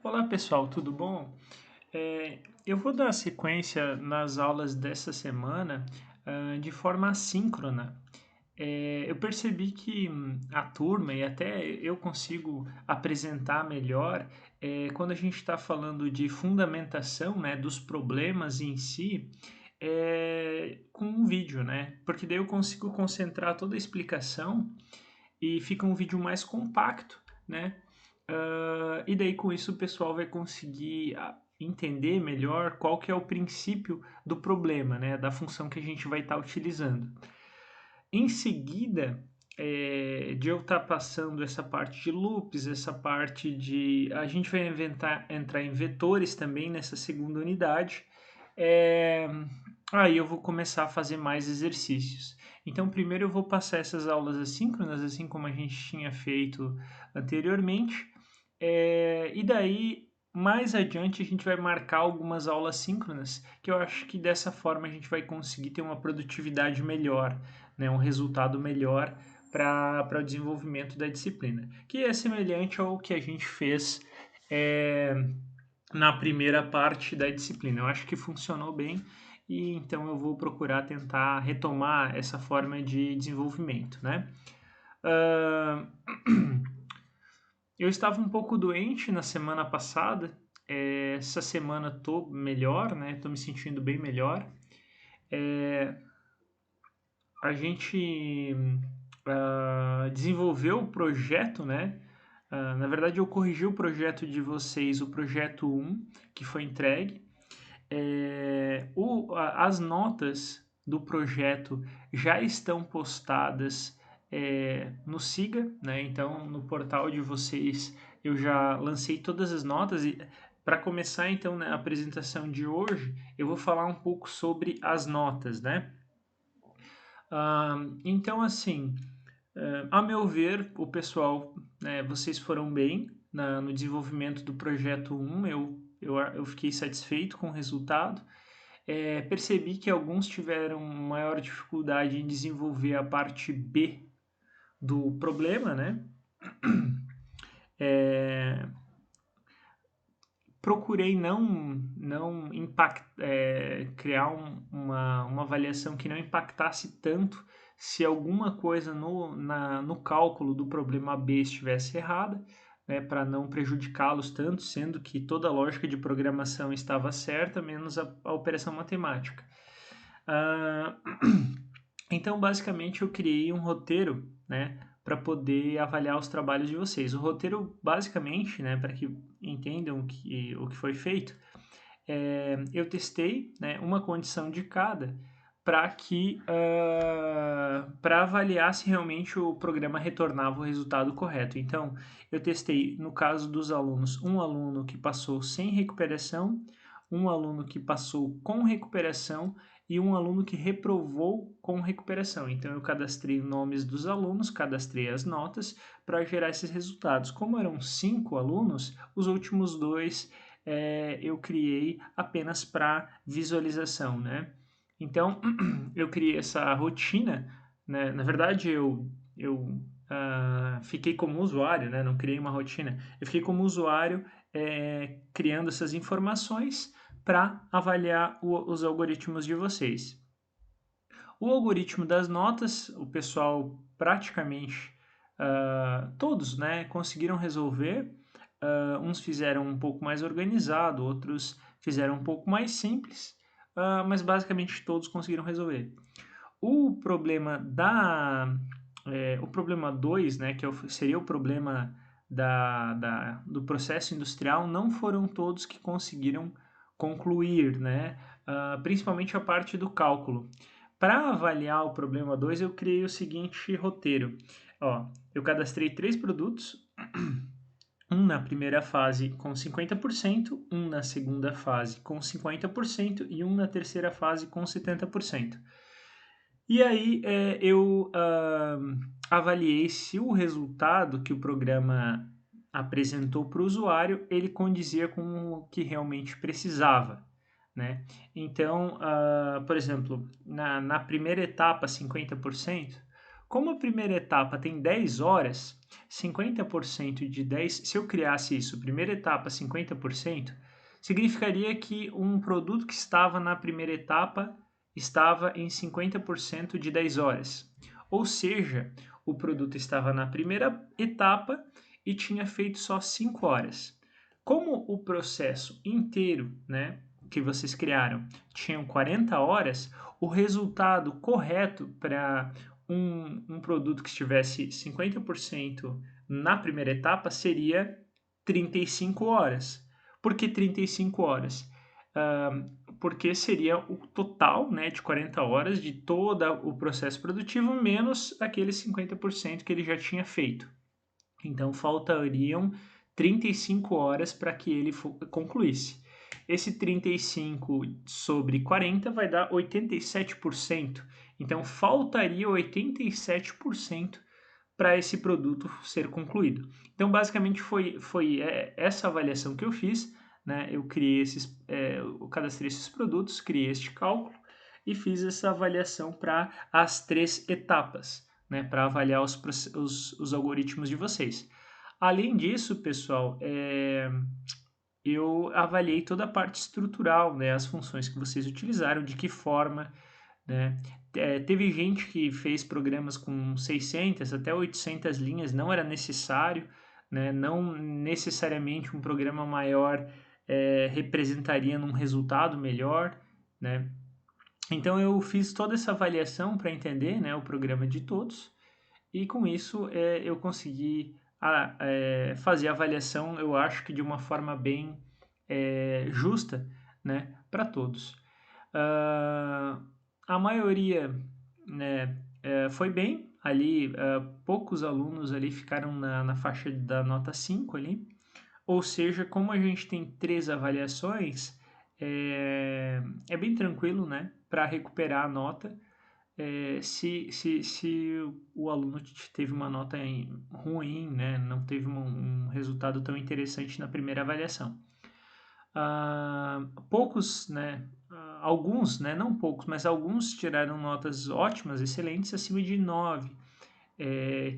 Olá pessoal, tudo bom? Eu vou dar sequência nas aulas dessa semana, de forma assíncrona. Eu percebi que a turma e até eu consigo apresentar melhor quando a gente está falando de fundamentação, né, dos problemas em si, com um vídeo, né? Porque daí eu consigo concentrar toda a explicação e fica um vídeo mais compacto, né? E daí com isso o pessoal vai conseguir entender melhor qual que é o princípio do problema, né? Da função que a gente vai estar utilizando. Em seguida, de eu estar passando essa parte de loops, essa parte de... A gente vai entrar em vetores também nessa segunda unidade. É, Aí eu vou começar a fazer mais exercícios. Então, primeiro eu vou passar essas aulas assíncronas, assim como a gente tinha feito anteriormente. E daí, mais adiante, a gente vai marcar algumas aulas síncronas, que eu acho que dessa forma a gente vai conseguir ter uma produtividade melhor, né, um resultado melhor para o desenvolvimento da disciplina, que é semelhante ao que a gente fez é, na primeira parte da disciplina. Eu acho que funcionou bem e então eu vou procurar tentar retomar essa forma de desenvolvimento, né? Uh, eu estava um pouco doente na semana passada. Essa semana tô melhor, né? Tô me sentindo bem melhor. A gente desenvolveu o projeto, né? Na verdade, eu corrigi o projeto de vocês, o projeto um que foi entregue. As notas do projeto já estão postadas no Siga, né? Então, no portal de vocês eu já lancei todas as notas e para começar então né, a apresentação de hoje, eu vou falar um pouco sobre as notas, né? Então, assim, a meu ver, o pessoal, né, vocês foram bem no desenvolvimento do projeto 1, eu fiquei satisfeito com o resultado. Percebi que alguns tiveram maior dificuldade em desenvolver a parte B do problema, né? É, Procurei criar uma avaliação que não impactasse tanto se alguma coisa no cálculo do problema B estivesse errada, né, para não prejudicá-los tanto, sendo que toda a lógica de programação estava certa, menos a operação matemática. Ah, então, basicamente, eu criei um roteiro, né, para poder avaliar os trabalhos de vocês. O roteiro, basicamente, né, para que entendam o que foi feito, eu testei, né, uma condição de cada para avaliar se realmente o programa retornava o resultado correto. Então, eu testei, no caso dos alunos, um aluno que passou sem recuperação, um aluno que passou com recuperação e um aluno que reprovou com recuperação. Então, eu cadastrei os nomes dos alunos, cadastrei as notas para gerar esses resultados. Como eram 5 alunos, os últimos dois eu criei apenas para visualização, né? Então, eu criei essa rotina, né? Na verdade, eu fiquei como usuário, né? Não criei uma rotina. Eu fiquei como usuário criando essas informações para avaliar os algoritmos de vocês. O algoritmo das notas, o pessoal praticamente todos, né, conseguiram resolver. Uns fizeram um pouco mais organizado, outros fizeram um pouco mais simples, mas basicamente todos conseguiram resolver. O problema o problema 2, né, seria o problema do processo industrial, não foram todos que conseguiram concluir, né? Principalmente a parte do cálculo. Para avaliar o problema 2, eu criei o seguinte roteiro. Ó, eu cadastrei 3 produtos, um na primeira fase com 50%, um na segunda fase com 50% e um na terceira fase com 70%. E aí eu avaliei se o resultado que o programa apresentou para o usuário ele condizia com o que realmente precisava, né? Então, por exemplo, na primeira etapa, 50%, como a primeira etapa tem 10 horas, 50% de 10, se eu criasse isso, primeira etapa 50%, significaria que um produto que estava na primeira etapa estava em 50% de 10 horas. Ou seja, o produto estava na primeira etapa e tinha feito só 5 horas. Como o processo inteiro, né, que vocês criaram tinham 40 horas, o resultado correto para um produto que estivesse 50% na primeira etapa seria 35 horas. Por que 35 horas? Porque seria o total, né, de 40 horas de todo o processo produtivo menos aqueles 50% que ele já tinha feito. Então faltariam 35 horas para que ele concluísse. Esse 35 sobre 40 vai dar 87%. Então faltaria 87% para esse produto ser concluído. Então basicamente foi essa avaliação que eu fiz, né? Eu eu cadastrei esses produtos, criei este cálculo e fiz essa avaliação para as 3 etapas, né? Para avaliar os algoritmos de vocês. Além disso, pessoal, eu avaliei toda a parte estrutural, né? As funções que vocês utilizaram, de que forma, né? Teve gente que fez programas com 600 até 800 linhas, não era necessário, né? Não necessariamente um programa maior representaria num resultado melhor, né? Então eu fiz toda essa avaliação para entender, né, o programa de todos e com isso eu consegui fazer a avaliação, eu acho que de uma forma bem justa, né, para todos. A maioria, né, foi bem, ali poucos alunos ali ficaram na faixa da nota 5 ali, ou seja, como a gente tem 3 avaliações, é bem tranquilo, né, para recuperar a nota, se o aluno teve uma nota ruim, né, não teve um resultado tão interessante na primeira avaliação. Poucos, né, alguns, né, não poucos, mas alguns tiraram notas ótimas, excelentes, acima de 9.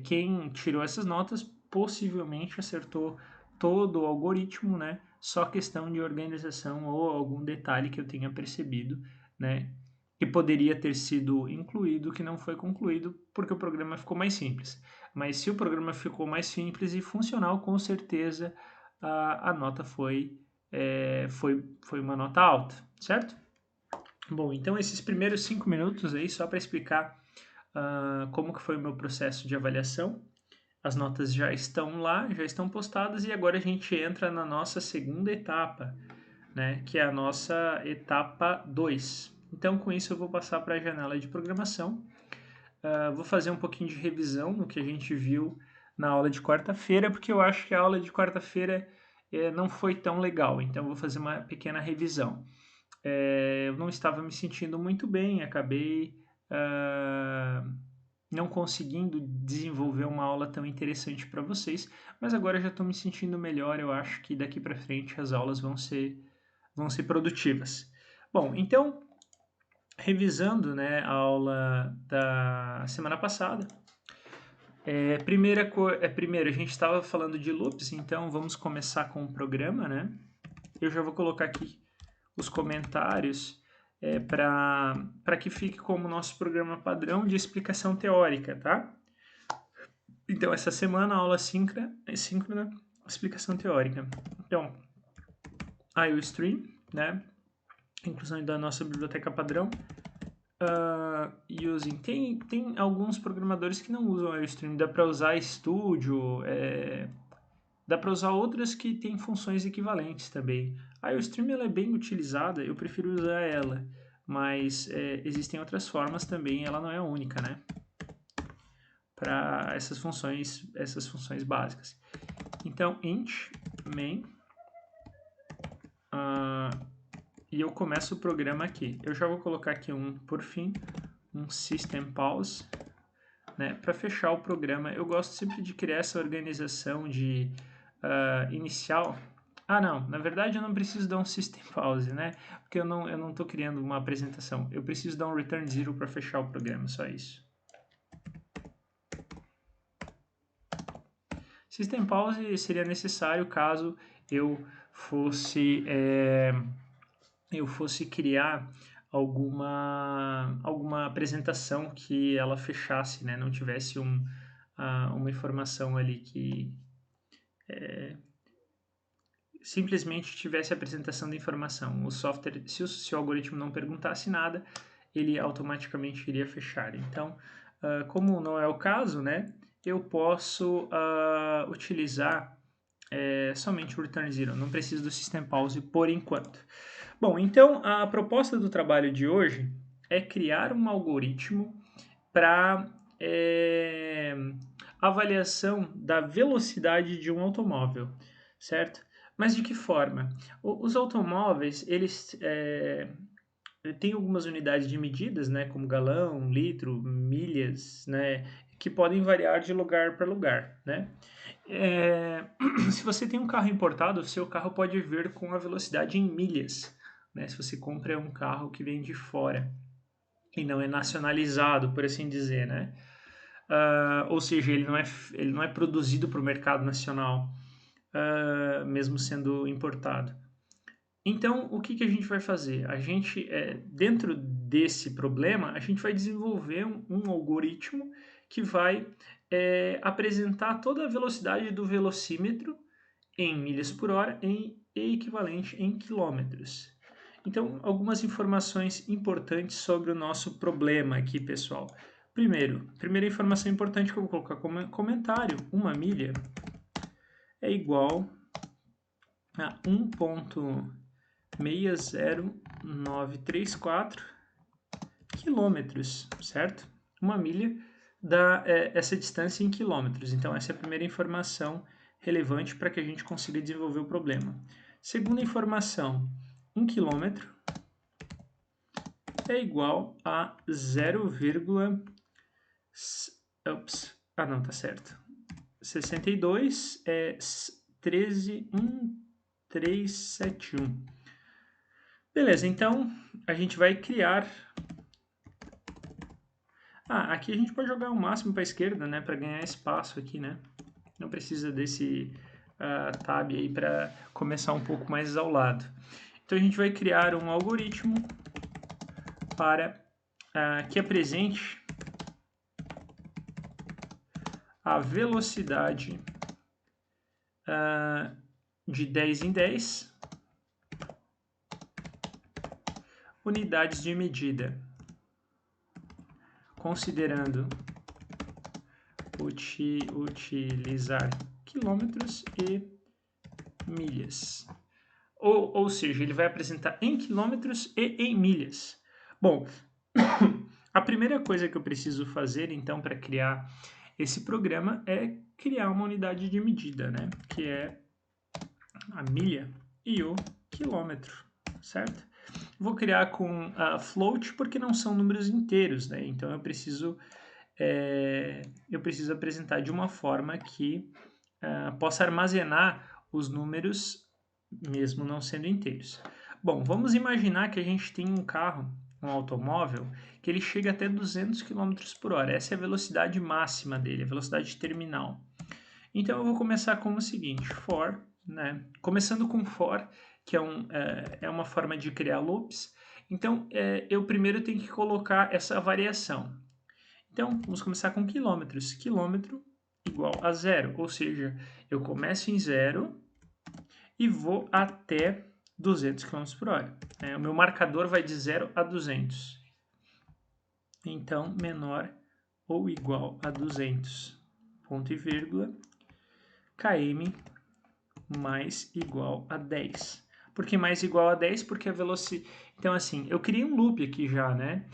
Quem tirou essas notas possivelmente acertou todo o algoritmo, né, só questão de organização ou algum detalhe que eu tenha percebido, né, que poderia ter sido incluído, que não foi concluído, porque o programa ficou mais simples. Mas se o programa ficou mais simples e funcional, com certeza a nota foi uma nota alta, certo? Bom, então esses primeiros 5 minutos aí, só para explicar como que foi o meu processo de avaliação. As notas já estão lá, já estão postadas e agora a gente entra na nossa segunda etapa, né, que é a nossa etapa 2. Então, com isso, eu vou passar para a janela de programação. Vou fazer um pouquinho de revisão no que a gente viu na aula de quarta-feira, porque eu acho que a aula de quarta-feira não foi tão legal. Então, vou fazer uma pequena revisão. Eu não estava me sentindo muito bem, acabei não conseguindo desenvolver uma aula tão interessante para vocês, mas agora já estou me sentindo melhor. Eu acho que daqui para frente as aulas vão ser produtivas. Bom, então, revisando, né, a aula da semana passada, primeiro a gente estava falando de loops, então vamos começar com o programa, né? Eu já vou colocar aqui os comentários para que fique como nosso programa padrão de explicação teórica, tá? Então, essa semana a aula síncrona, explicação teórica. Então, IOStream, né? Inclusão da nossa biblioteca padrão. Using. Tem alguns programadores que não usam IOStream. Dá para usar Studio, dá para usar outras que têm funções equivalentes também. A IOStream ela é bem utilizada, eu prefiro usar ela, mas existem outras formas também, ela não é a única, né? Para essas funções básicas. Então, int main, e eu começo o programa aqui. Eu já vou colocar aqui por fim, um system pause, né, para fechar o programa. Eu gosto sempre de criar essa organização de inicial. Não, na verdade eu não preciso dar um system pause, né, porque eu não estou criando uma apresentação. Eu preciso dar um return zero para fechar o programa, só isso. System Pause seria necessário caso eu fosse, criar alguma apresentação que ela fechasse, né? Não tivesse uma informação ali que simplesmente tivesse a apresentação da informação. O software, se o algoritmo não perguntasse nada, ele automaticamente iria fechar. Então, como não é o caso, né, eu posso utilizar somente o return zero. Não preciso do system pause por enquanto. Bom, então a proposta do trabalho de hoje é criar um algoritmo para avaliação da velocidade de um automóvel, certo? Mas de que forma? Os automóveis, eles têm algumas unidades de medidas, né, como galão, litro, milhas, né, que podem variar de lugar para lugar, né? Se você tem um carro importado, o seu carro pode vir com a velocidade em milhas, né? Se você compra um carro que vem de fora e não é nacionalizado, por assim dizer, né? Ou seja, ele não é produzido para o mercado nacional, mesmo sendo importado. Então, o que a gente vai fazer? A gente, dentro desse problema, a gente vai desenvolver um algoritmo que vai apresentar toda a velocidade do velocímetro em milhas por hora e equivalente em quilômetros. Então, algumas informações importantes sobre o nosso problema aqui, pessoal. Primeira informação importante que eu vou colocar como comentário: uma milha é igual a 1,60934 quilômetros, certo? Uma milha dá essa distância em quilômetros. Então, essa é a primeira informação relevante para que a gente consiga desenvolver o problema. Segunda informação: 1 quilômetro é igual a 0, não, tá certo. 62 é 13,1371. Beleza, então a gente vai criar. Aqui a gente pode jogar o máximo para a esquerda, né, para ganhar espaço aqui, né? Não precisa desse tab aí para começar um pouco mais ao lado. Então a gente vai criar um algoritmo para que apresente a velocidade de 10 em 10 unidades de medida, considerando utilizar quilômetros e milhas. Ou seja, ele vai apresentar em quilômetros e em milhas. Bom, a primeira coisa que eu preciso fazer, então, para criar esse programa é criar uma unidade de medida, né? Que é a milha e o quilômetro, certo? Vou criar com float porque não são números inteiros, né? Então eu preciso apresentar de uma forma que possa armazenar os números mesmo não sendo inteiros. Bom, vamos imaginar que a gente tem um carro, um automóvel, que ele chega até 200 km por hora. Essa é a velocidade máxima dele, a velocidade terminal. Então eu vou começar como o seguinte: for, né? Começando com for, que é uma forma de criar loops. Então eu primeiro tenho que colocar essa variação. Então vamos começar com quilômetros. Quilômetro igual a zero, ou seja, eu começo em zero e vou até 200 km por hora. O meu marcador vai de 0 a 200. Então, menor ou igual a 200, ponto e vírgula, km mais igual a 10. Por que mais igual a 10? Porque a velocidade... Então, assim, eu criei um loop aqui já, né?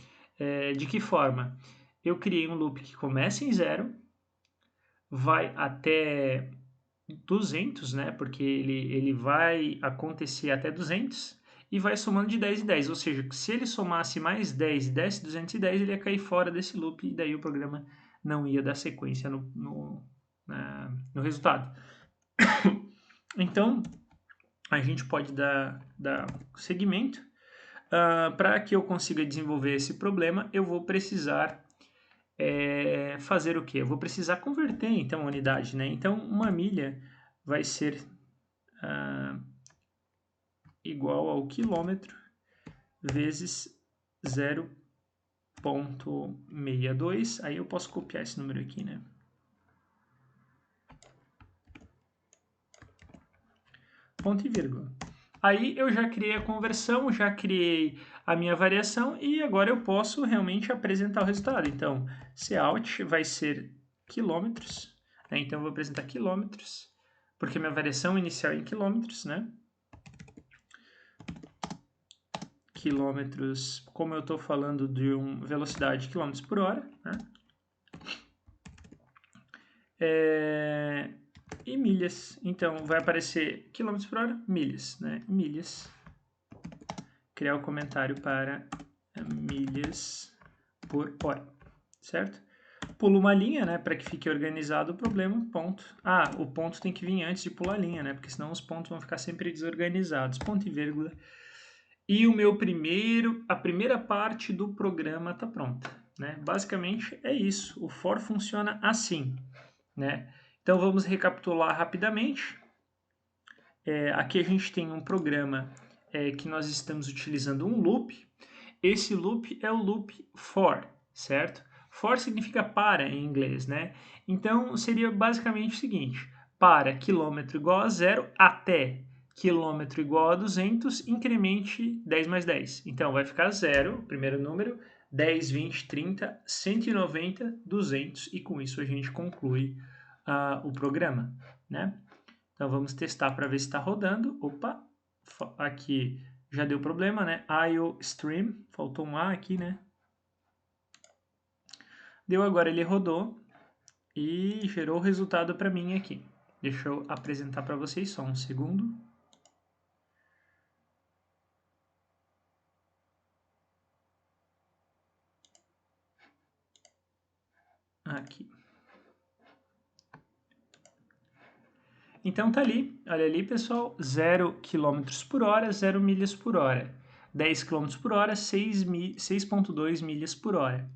De que forma? Eu criei um loop que começa em 0, vai até 200, né? Porque ele vai acontecer até 200 e vai somando de 10 em 10. Ou seja, se ele somasse mais 10 e desse 210, ele ia cair fora desse loop e daí o programa não ia dar sequência no resultado. Então, a gente pode dar seguimento. Para que eu consiga desenvolver esse problema, eu vou precisar fazer o quê? Eu vou precisar converter, então, a unidade, né? Então, uma milha vai ser igual ao quilômetro vezes 0,62. Aí eu posso copiar esse número aqui, né? Ponto e vírgula. Aí eu já criei a conversão, já criei a minha variação e agora eu posso realmente apresentar o resultado. Então, Cout vai ser quilômetros, né? Então eu vou apresentar quilômetros, porque minha variação inicial é em quilômetros, né? Quilômetros, como eu estou falando de velocidade quilômetros por hora, né? E milhas. Então, vai aparecer quilômetros por hora, milhas, né? Milhas. Criar o comentário para milhas por hora, certo? Pulo uma linha, né, para que fique organizado o problema, ponto. Ah, o ponto tem que vir antes de pular a linha, né, porque senão os pontos vão ficar sempre desorganizados, ponto e vírgula. E a primeira parte do programa está pronta, né? Basicamente é isso, o for funciona assim, né? Então vamos recapitular rapidamente. Aqui a gente tem um programa que nós estamos utilizando um loop. Esse loop é o loop for, certo? For significa para em inglês, né? Então seria basicamente o seguinte: para quilômetro igual a 0 até quilômetro igual a 200, incremente 10 mais 10. Então vai ficar 0, o primeiro número, 10, 20, 30, 190, 200 e com isso a gente conclui o programa, né? Então vamos testar para ver se está rodando. Opa, aqui já deu problema, né? IO stream, faltou um A aqui, né? Deu, agora ele rodou e gerou o resultado para mim aqui. Deixa eu apresentar para vocês só um segundo. Aqui. Então tá ali, olha ali, pessoal, 0 km por hora, 0 milhas por hora. 10 km por hora, 6,2 milhas por hora.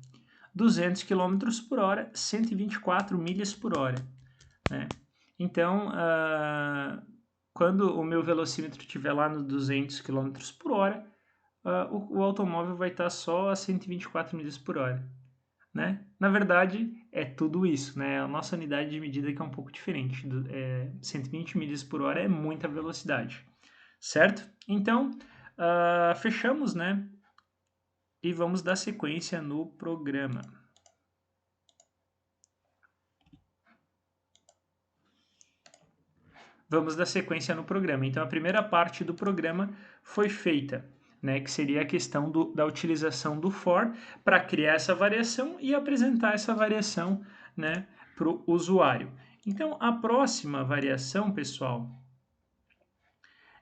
200 km por hora, 124 milhas por hora, né? Então, quando o meu velocímetro estiver lá nos 200 km por hora, o automóvel vai estar só a 124 milhas por hora, né? Na verdade, é tudo isso, né? A nossa unidade de medida que é um pouco diferente. 120 milhas por hora é muita velocidade, certo? Então, fechamos, né? E vamos dar sequência no programa. Vamos dar sequência no programa. Então, a primeira parte do programa foi feita, né, que seria a questão da utilização do for para criar essa variação e apresentar essa variação, né, para o usuário. Então, a próxima variação, pessoal,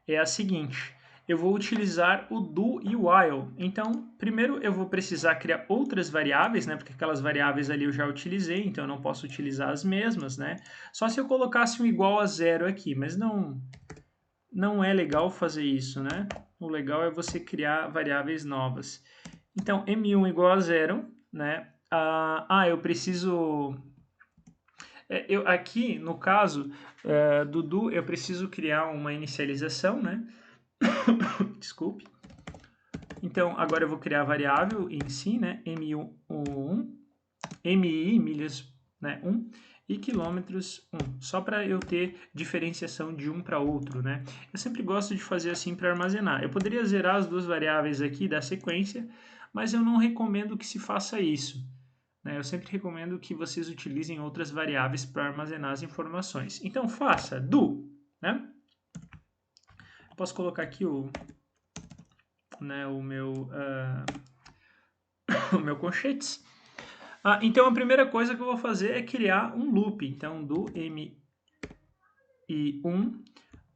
é a seguinte: eu vou utilizar o do e o while. Então, primeiro eu vou precisar criar outras variáveis, né? Porque aquelas variáveis ali eu já utilizei, então eu não posso utilizar as mesmas, né? Só se eu colocasse um igual a zero aqui, mas não é legal fazer isso, né? O legal é você criar variáveis novas. Então, m1 igual a zero, né? Eu preciso... aqui, no caso do do, eu preciso criar uma inicialização, né? Desculpe. Então, agora eu vou criar a variável em si, né? M1, MI, milhas, né? 1, e quilômetros 1, só para eu ter diferenciação de um para outro, né? Eu sempre gosto de fazer assim para armazenar. Eu poderia zerar as duas variáveis aqui da sequência, mas eu não recomendo que se faça isso, né? Eu sempre recomendo que vocês utilizem outras variáveis para armazenar as informações. Então, faça do, né? Posso colocar aqui o meu o meu colchetes. Então a primeira coisa que eu vou fazer é criar um loop. Então do mi1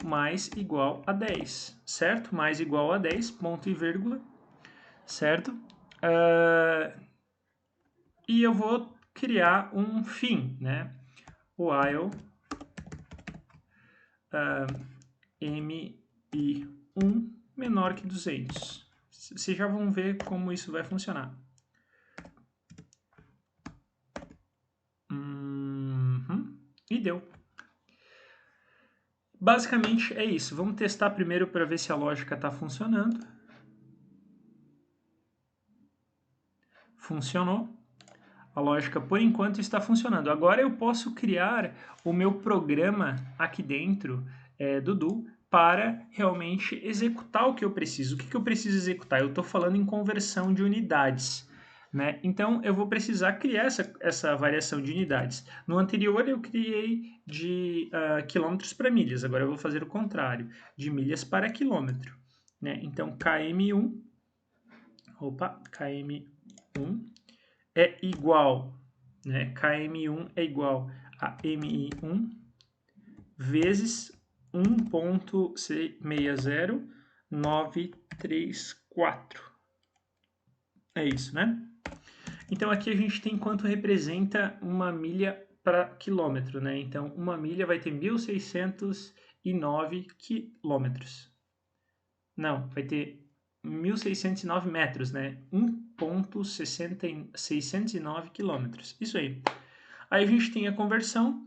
mais igual a 10, certo? Mais igual a 10, ponto e vírgula, certo? E eu vou criar um fim, né? While mi1 menor que 200. Vocês já vão ver como isso vai funcionar. E deu. Basicamente é isso. Vamos testar primeiro para ver se a lógica está funcionando. Funcionou. A lógica, por enquanto, está funcionando. Agora eu posso criar o meu programa aqui dentro do Do para realmente executar o que eu preciso. O que eu preciso executar? Eu estou falando em conversão de unidades. Né? Então, eu vou precisar criar essa variação de unidades. No anterior, eu criei de quilômetros para milhas. Agora, eu vou fazer o contrário, de milhas para quilômetro. Né? Então, KM1 é igual, né? KM1 é igual a MI1 vezes 1.60934. É isso, né? Então aqui a gente tem quanto representa uma milha para quilômetro, né? Então uma milha vai ter 1.609 quilômetros. Não, vai ter 1.609 metros, né? 1.609 quilômetros. Isso aí. Aí a gente tem a conversão.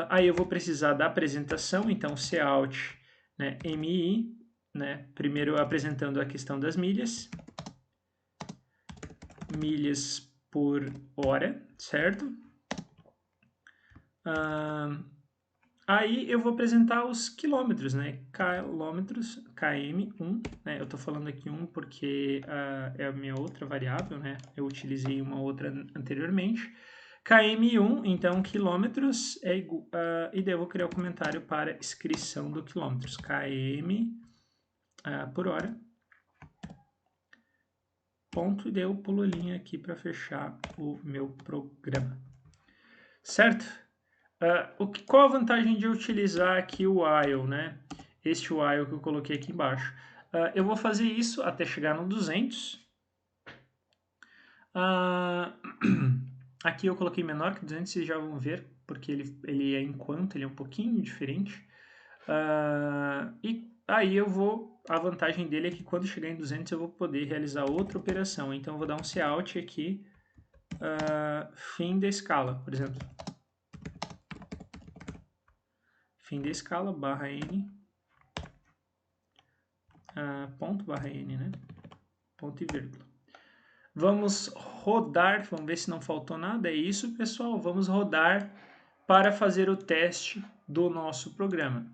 Aí eu vou precisar da apresentação. Então, cout, né, MI, né? Primeiro apresentando a questão das milhas. Milhas por hora, certo? Aí eu vou apresentar os quilômetros, né? Quilômetros, km1, né? Eu tô falando aqui 1 porque é a minha outra variável, né? Eu utilizei uma outra anteriormente. km1, então quilômetros é igual, e daí eu vou criar o comentário para inscrição do quilômetros. km por hora. Ponto, e daí eu pulo a linha aqui para fechar o meu programa. Certo? Qual a vantagem de utilizar aqui o while, né? Este while que eu coloquei aqui embaixo. Eu vou fazer isso até chegar no 200. Aqui eu coloquei menor que 200, vocês já vão ver, porque ele é enquanto, ele é um pouquinho diferente. E aí a vantagem dele é que quando chegar em 200 eu vou poder realizar outra operação. Então eu vou dar um cout aqui, fim da escala, por exemplo. Fim da escala, barra N, ponto barra N, né? Ponto e vírgula. Vamos rodar, vamos ver se não faltou nada. É isso, pessoal. Vamos rodar para fazer o teste do nosso programa.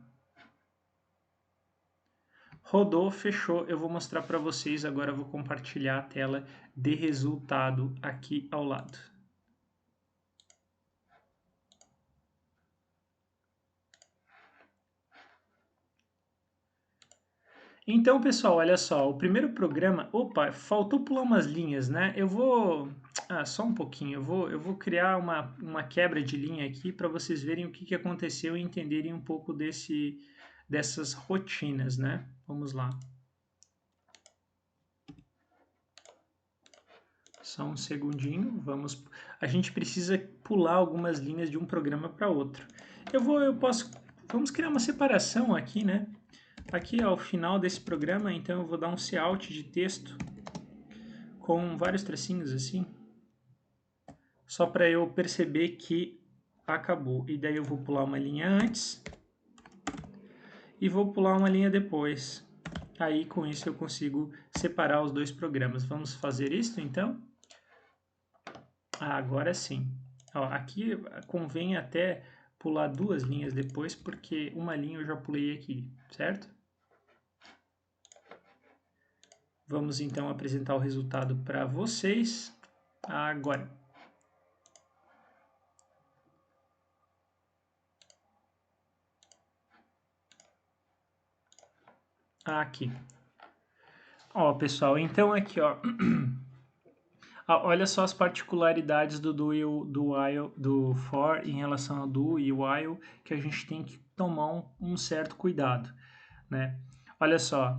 Rodou, fechou. Eu vou mostrar para vocês. Agora eu vou compartilhar a tela de resultado aqui ao lado. Então, pessoal, olha só, o primeiro programa... Opa, faltou pular umas linhas, né? Eu vou... só um pouquinho. Eu vou criar uma quebra de linha aqui para vocês verem o que aconteceu e entenderem um pouco dessas rotinas, né? Vamos lá. Só um segundinho, a gente precisa pular algumas linhas de um programa para outro. Vamos criar uma separação aqui, né? Aqui ao final desse programa, então eu vou dar um cout de texto com vários tracinhos assim, só para eu perceber que acabou. E daí eu vou pular uma linha antes e vou pular uma linha depois. Aí com isso eu consigo separar os dois programas. Vamos fazer isso então? Agora sim. Aqui convém até pular duas linhas depois, porque uma linha eu já pulei aqui, certo? Vamos então apresentar o resultado para vocês agora. Aqui. Pessoal, então aqui, olha só as particularidades do while, do for em relação ao do e while, que a gente tem que tomar um certo cuidado, né? Olha só,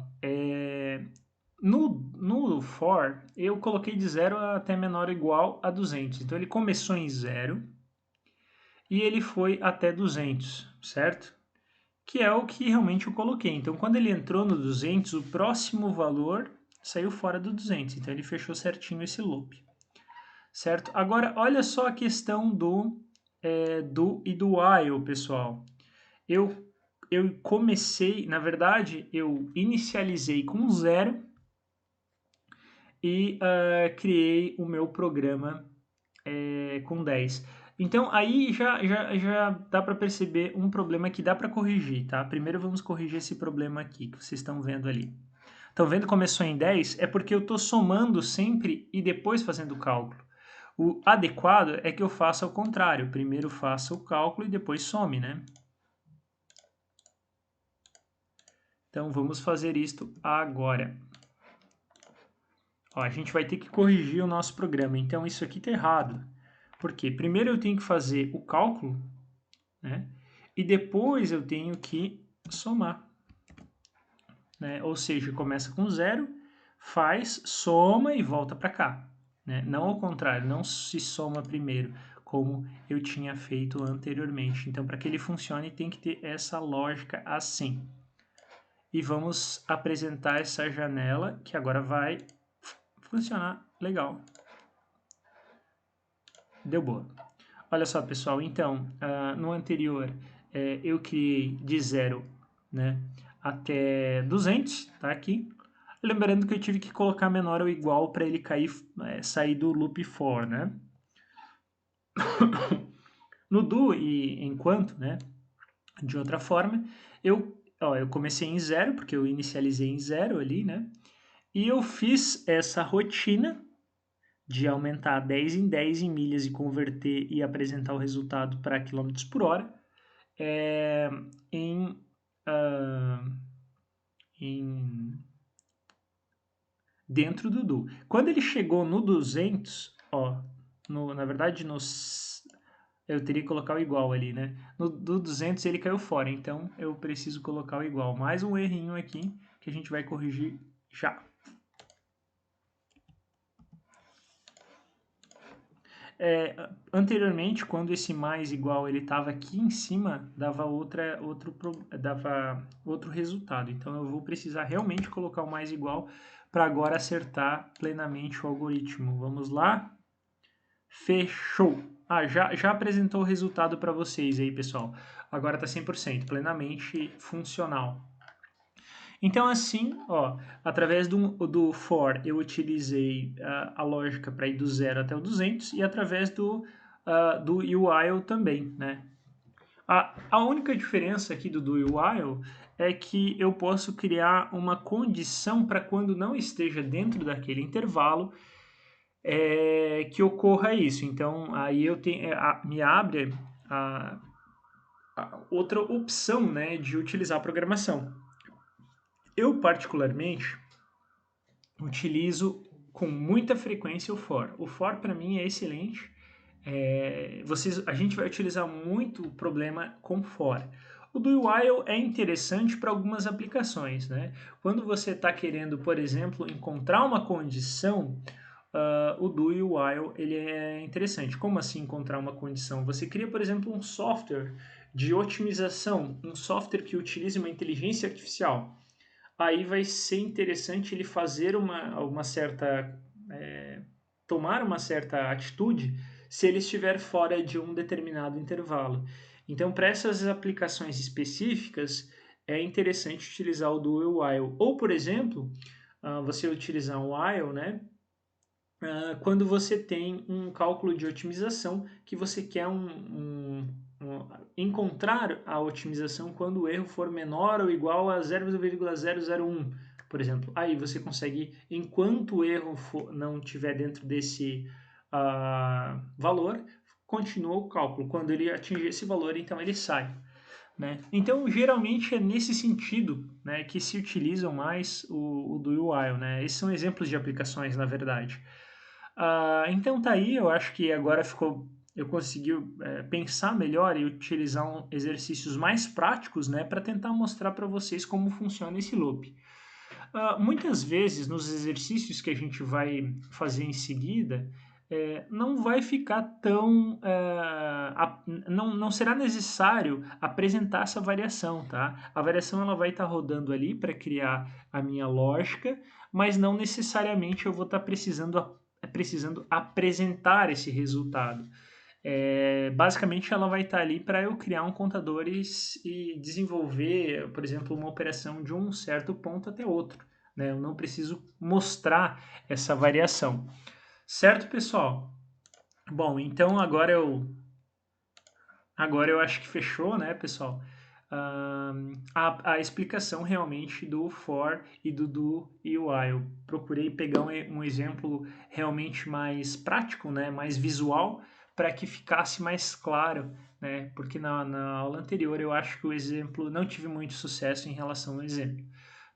no for, eu coloquei de 0 até menor ou igual a 200. Então, ele começou em 0 e ele foi até 200, certo? Que é o que realmente eu coloquei. Então, quando ele entrou no 200, o próximo valor saiu fora do 200. Então, ele fechou certinho esse loop, certo? Agora, olha só a questão do do e do while, pessoal. Eu comecei, na verdade, eu inicializei com 0 e criei o meu programa com 10. Então, aí já dá para perceber um problema que dá para corrigir, tá? Primeiro vamos corrigir esse problema aqui que vocês estão vendo ali. Estão vendo que começou em 10? É porque eu estou somando sempre e depois fazendo o cálculo. O adequado é que eu faça ao contrário. Primeiro faça o cálculo e depois some, né? Então, vamos fazer isto agora. Ó, a gente vai ter que corrigir o nosso programa. Então, isso aqui está errado. Por quê? Primeiro eu tenho que fazer o cálculo, né? E depois eu tenho que somar. Né? Ou seja, começa com 0, faz, soma e volta para cá. Né? Não ao contrário, não se soma primeiro, como eu tinha feito anteriormente. Então, para que ele funcione, tem que ter essa lógica assim. E vamos apresentar essa janela, que agora vai funcionar legal. Deu boa. Olha só, pessoal, então, no anterior eu criei de 0, né, até 200, tá aqui. Lembrando que eu tive que colocar menor ou igual para ele sair do loop for, né. No do e enquanto, né, de outra forma, eu comecei em 0, porque eu inicializei em 0 ali, né, e eu fiz essa rotina de aumentar 10 em 10 em milhas e converter e apresentar o resultado para quilômetros por hora em, uh, em dentro do do. Quando ele chegou no 200, ó, na verdade eu teria que colocar o igual ali, né? No do 200 ele caiu fora, então eu preciso colocar o igual. Mais um errinho aqui que a gente vai corrigir já. Anteriormente, quando esse mais igual ele estava aqui em cima, dava outro resultado. Então eu vou precisar realmente colocar o mais igual para agora acertar plenamente o algoritmo. Vamos lá? Fechou! Já apresentou o resultado para vocês aí, pessoal. Agora está 100%, plenamente funcional. Então, assim, ó, através do for, eu utilizei a lógica para ir do 0 até o 200 e através do while também, né? A única diferença aqui do while é que eu posso criar uma condição para quando não esteja dentro daquele intervalo que ocorra isso. Então, aí eu tenho, me abre a outra opção, né, de utilizar a programação. Eu, particularmente, utilizo com muita frequência o for. O for, para mim, é excelente. A gente vai utilizar muito o problema com for. O do while é interessante para algumas aplicações, né? Quando você está querendo, por exemplo, encontrar uma condição, o do while ele é interessante. Como assim encontrar uma condição? Você cria, por exemplo, um software de otimização, um software que utilize uma inteligência artificial. Aí vai ser interessante ele fazer uma certa tomar uma certa atitude se ele estiver fora de um determinado intervalo. Então, para essas aplicações específicas, é interessante utilizar o do while. Ou, por exemplo, você utilizar um while, né? Quando você tem um cálculo de otimização que você quer encontrar a otimização quando o erro for menor ou igual a 0,001, por exemplo. Aí você consegue, enquanto o erro não estiver dentro desse valor, continua o cálculo. Quando ele atingir esse valor, então ele sai. Né? Então, geralmente é nesse sentido, né, que se utilizam mais o do while. Né? Esses são exemplos de aplicações, na verdade. Então tá aí, eu acho que agora eu consegui pensar melhor e utilizar exercícios mais práticos, né, para tentar mostrar para vocês como funciona esse loop. Muitas vezes nos exercícios que a gente vai fazer em seguida, não vai ficar tão. Não será necessário apresentar essa variação, tá? A variação ela vai estar rodando ali para criar a minha lógica, mas não necessariamente eu vou estar precisando apresentar esse resultado. Basicamente ela vai estar ali para eu criar um contador e desenvolver, por exemplo, uma operação de um certo ponto até outro, né? Eu não preciso mostrar essa variação. Certo, pessoal? Bom, então agora eu acho que fechou, né, pessoal? A explicação realmente do for e do do e o while. Eu procurei pegar um exemplo realmente mais prático, né, mais visual, para que ficasse mais claro, né? Porque na aula anterior eu acho que o exemplo não tive muito sucesso em relação ao exemplo.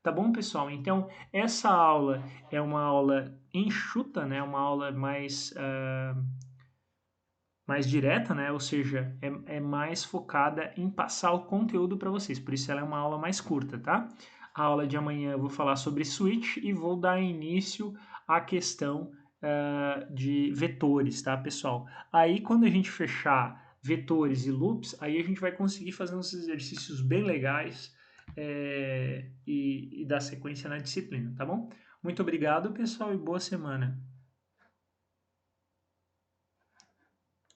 Tá bom, pessoal? Então, essa aula é uma aula enxuta, né? Uma aula mais direta, né? Ou seja, é mais focada em passar o conteúdo para vocês. Por isso ela é uma aula mais curta, tá? A aula de amanhã eu vou falar sobre switch e vou dar início à questão de vetores, tá, pessoal? Aí quando a gente fechar vetores e loops, aí a gente vai conseguir fazer uns exercícios bem legais e dar sequência na disciplina, tá bom? Muito obrigado, pessoal, e boa semana.